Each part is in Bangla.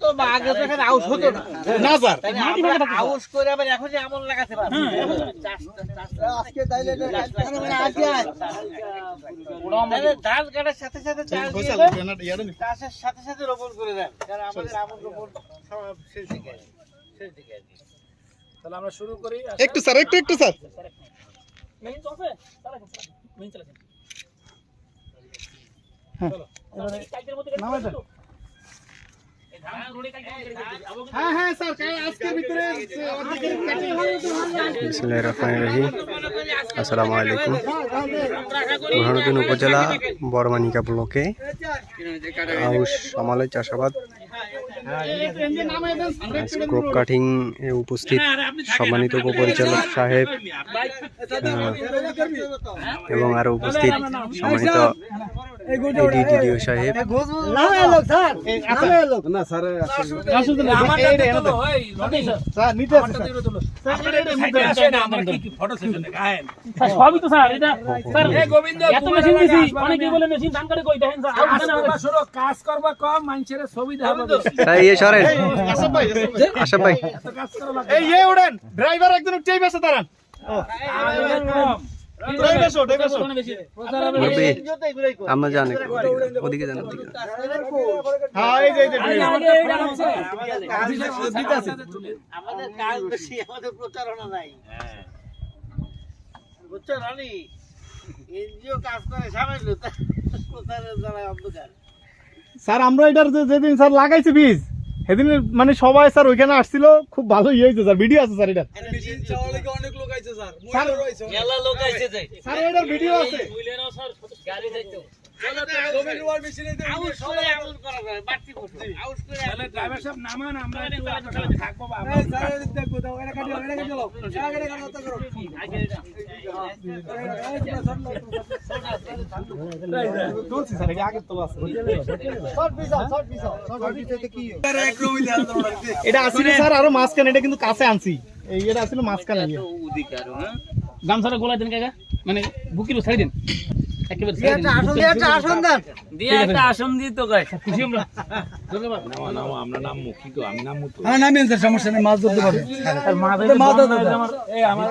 তো আগে তো এখানে আউশ হতো না। না স্যার, আউশ করে আবার এখন যে আমল লাগাতে পারে। আজকে তাইলে ধান কাটার সাথে সাথে চাষ দিয়ে চাষের সাথে সাথে রোপণ করে দেন, কারণ আমাদের আমল রোপণ শেষ দিকে আর কি। তাহলে আমরা শুরু করি। একটু স্যার, একটু স্যার। মেইন তো আছে, মেইন চলে যান। হ্যাঁ হ্যাঁ স্যার, আজকের ভিতরে বিসমিল্লাহিররহমানিররহিম। আসসালামু আলাইকুম। বুরহানুদ্দিন উপজেলা বড়মানিকা ব্লকে আউশ আমালয় চাষাবাদ ক্রপ কাটিং এ উপস্থিত সম্মানিত উপপরিচালক সাহেব এবং আরো উপস্থিত সম্মানিত ডিডিও সাহেব। সবই তো স্যার, এটা স্যার এত মেশিন দিছি, অনেকেই বলে মেশিন ধান কাটে কই দেখেন স্যার, কাজ করবা কম, মানুষের ছবি দেখাবো বেশি। এই সরেন আশরাফ ভাই, এই ওড়েন ড্রাইভার একজন উঠেই বসে দাঁড়ান। আমরা জানি ওদিকে জানি, ওদিকে আমাদের কাজ বেশি, আমাদের প্রচারণা নাই। বুঝছো রানি, এনজিও কাজ করে সামান্য, প্রচারের দ্বারা অন্ধকার। স্যার আমরা এটার যেদিন স্যার লাগাইছি বীজ, সেদিন মানে সবাই স্যার ওইখানে আসছিল, খুব ভালো ইয়ে হয়েছে স্যার, ভিডিও আছে স্যার। এটা অনেক লোক আইছে স্যার, মেলা লোক আইছে যে স্যার এটার ভিডিও আছে। গাড়ি যাইতো আউশ করে আমল করা যায়, বাড়তি করতে আউশ করে ড্রাইভার সাহেব নামান, আমরা থাকবো বাবা। দেখবো দাও, এটা কাটিও, এটা কাটিও, এটা কাটা করো। বলছি স্যার, এটা আগে তো আছে। এটা আসলে স্যার আরো মাঝখানে, এটা কিন্তু কাছে আনছি। এই এটা আসলে মাঝখানে গামছাটা গোলাই দেন কাকা, মানে বুকির ছাড়ি দেন একেবারে। একটা আসন দেন, দিয়ে একটা আসন দিয়ে তো গায় খুশি আমরা। ধন্যবাদ। আমরা নাম মুখী তো, আমি নাম মুতো। হ্যাঁ নামেন স্যার, সমস্যা নেই, মাছ ধরতে পারবে। মাছ ধরতে আমার এই আমার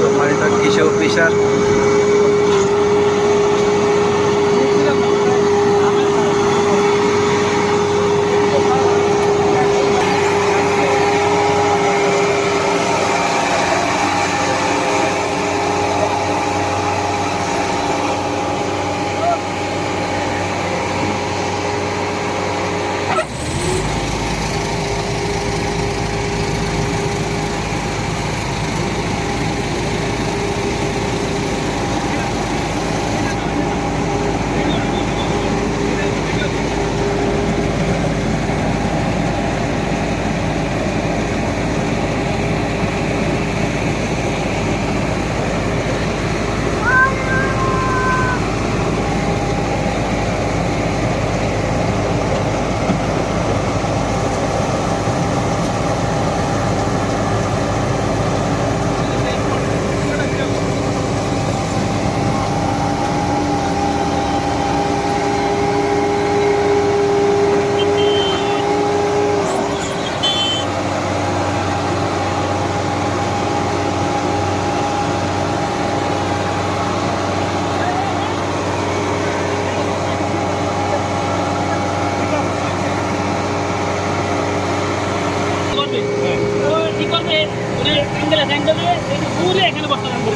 সম্মানিত কৃষি অফিসার ঠিক করবে, অ্যাঙ্গেলে এখানে বসতে থাকবে।